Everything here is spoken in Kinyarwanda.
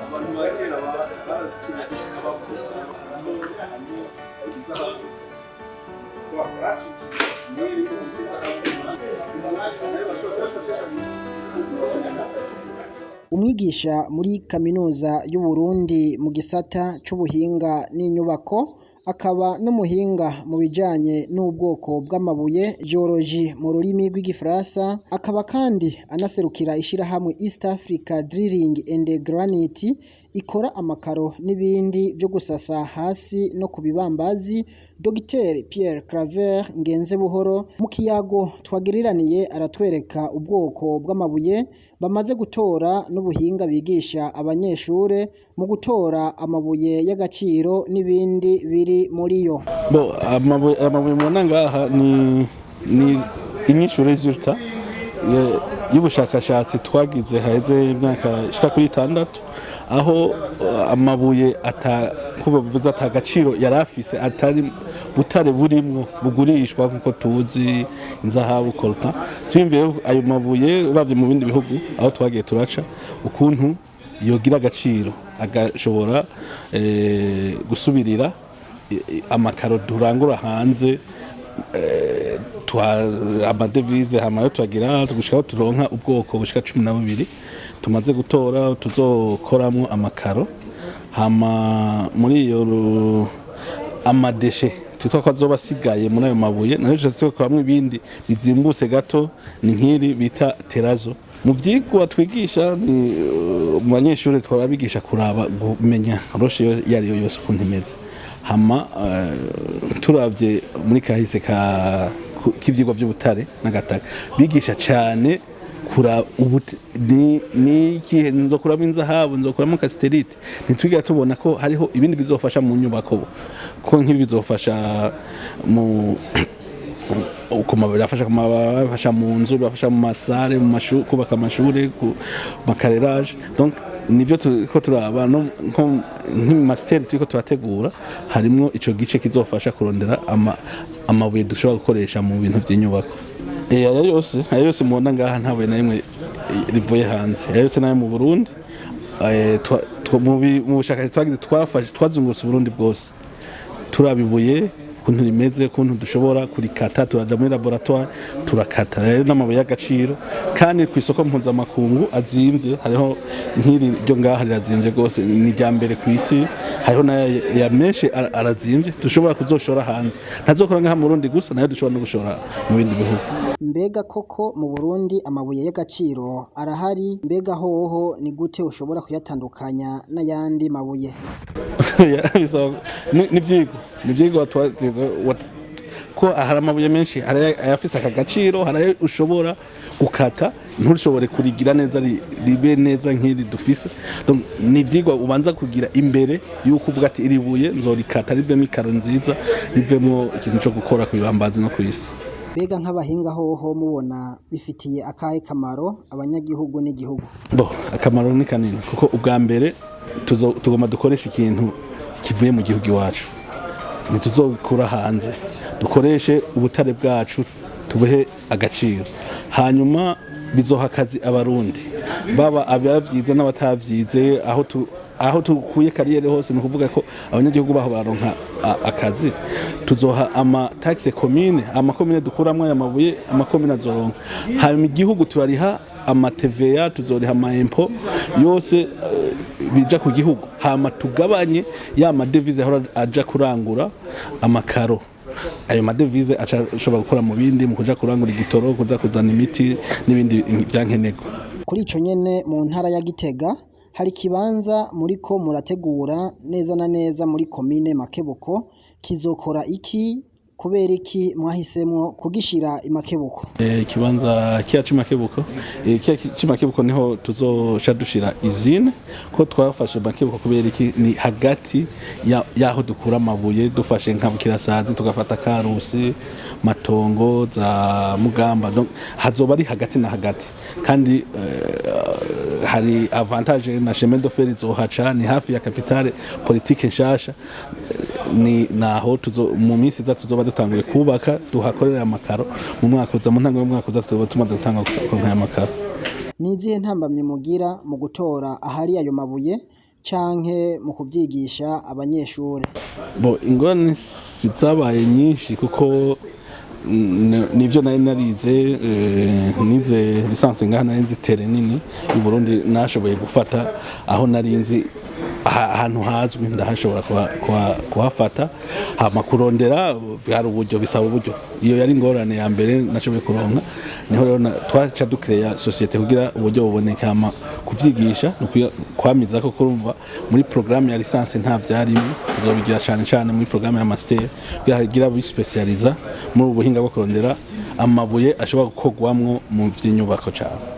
abantu bakera baratunagishaka bavuga Inzahabu umwigisha muri Kaminuza y'u Burundi mu gisata c'ubuhinga n'inyubako akaba n'umuhinga mu bijanye n'ubwoko bw'amabuye geology mu rurimi rw'igifaransa akaba kandi anaserukira ishirahamwe East Africa Drilling and Granite ikora amakaro n'ibindi byo gusasa hasi no kubibambazi Dr Pierre Claver Ngenzebuhoro mu kiyago twagiriraniye aratwereka ubwoko bw'amabuye bamaze gutora n'ubuhinga bigisha abanyeshure mu gutora amabuye y'agaciro n'ibindi biri muri yo. Amabuye mubona ngaha ni inyishu resulta y'ubushakashatsi twagize haheze imyaka ishika kuri 6 aho amabuye kubavuza atagaciro yarafise atari butare burimwo bugurishwa nkuko tuzi Inzahabu coltan twimviye ayo mabuye uravye mu bindi bihugu aho twagiye turaca ukuntu yogira agaciro agashobora gusubirira amakaro durangura hanze amadevize hamayo twagira tugushikaho turonka ubwoko bushika 12 tumaze gutora tuzokoramo amakaro hama muri iyo amadeshe twitwa ko azoba asigaye muri ayo mabuye nayo tuzokoramo ibindi bizimbuse gato ni nkiri bita terazo mu vyigwa twigisha ni mu banyeshuri twarabigisha kuraba kumenya roshe yari yose ukuntu imeze hama turavye muri kahise k'ivyigwa vy'ubutare n'agataka bigisha cyane kura ni ikihe nzokuramo Inzahabu nzokuramo casterite nitwigira tubona ko hariho ibindi bizofasha mu nyubako ko nk'ibi bizofasha mu bafasha mu nzu bafasha mu masare mu mashuri kubaka amashuri ku makarerage donc nivyo ko turaba no nk'imaster turiko turategura harimo ico gice kizofasha kurondera amabuye dushobora gukoresha mu bintu vy'inyubako ayo yose mubona ngaha ntabuye na rimwe rivuye hanze ayo yose nayo mu Burundi mu bushakashatsi twagize twazungurutse Burundi bwose turabibuye kuntu rimeze kuntu dushobora kurikata turaja muri laboratoire turakata rero n'amabuye y'agaciro kandi ku isoko mpuzamakungu azimvye hariho nk'iri ryo ngaha rirazimvye gose ni rya mbere ku isi hariho na ya menshi arazimvye dushobora kuzoshora hanze ntazokora ngaha mu Burundi gusa nayo dushobora no gushora mu bindi bihugu. Mbega koko mu Burundi amabuye y'agaciro arahari mbega hoho ni gute ushobora kuyatandukanya n'ayandi mabuye? Nivyigwa ko hari amabuye menshi ayafise akagaciro hari ushobora gukata ntushobore kurigira neza ribe neza nk'iri dufise donc nivyigwa ubanza kugira imbere yuko uvuga ati iribuye nzorikata rivemo ikaro nziza rivemo ikintu cyo gukora ku bibambazi no kwisi. Bega nk'abahinga hoho mubona bifitiye akahe kamaro abanyagihugu n'igihugu? Akamaro ni kanini kuko ubwa mbere tugomba dukoresha ikintu kivuye mu gihugu iwacu ntituzokura hanze dukoreshe ubutare bwacu tubuhe agaciro hanyuma bizoha akazi abarundi baba abavyize n'abatavyize aho tukuye kariyere hose ni kuvuga ko abanyagihugu baho baronka akazi tuzoha ama taxe commune amakomine dukuramwe aya mabuye amakomine azoronka hanyuma igihugu turariha ama TVA tuzoriha ama impôt yose bija ku gihugu hama tugabanye ya madevize ahora aja kurangura amakaro ayo madevize ashobora gukora mu bindi mu kuja kurangura igitoro kuja kuzana imiti n'ibindi byankenerwa. Kuri ico nyene mu ntara ya Gitega hari kibanza muriko murategura neza na neza muri komine Makebuko kizokora iki kubera iki mwahisemwo kugishira imakebuko? Kibanza kiyacu Makebuko Makebuko niho tuzosha dushira izine ko twafashe Makebuko kubera iki ni hagati yaho dukura amabuye dufashe nka Bukirasazi tugafata Karusi Matongo za Mugamba donc hazoba ari hagati na hagati kandi hari avantage na chemin de fer izohaca ni hafi ya capitale politique nshasha ni naho mu minsi za tuzoba dutanguye kubaka duhakorera amakaro mu mwaka uza mu ntango y'umwaka uza tuzoba tumaze gutanga amakaro. nizihe ntambamye mugira mu gutora ahari ayo mabuye canke mu kubyigisha abanyeshuri? Ingorane zabaye nyinshi kuko nivyo nari narize nize lisansi ngaha nari nzi tere nini mu Burundi nashoboye gufata aho nari nzi ahantu hazwi ndahashobora kuhafata hama kurondera hari uburyo bisaba uburyo iyo yari ingorane ya mbere nashoboye kuronka niho rero twaca dukereya societe kugira uburyo buboneka hama kuvyigisha kwamiza ko kurumva muri programme ya lisansi nta vyarimo tuzobigira cyane muri programme ya master kugira bispecializa muri ubuhinga bwo kurondera amabuye ashobora gukogwamwo mu vy'inyubako cyane.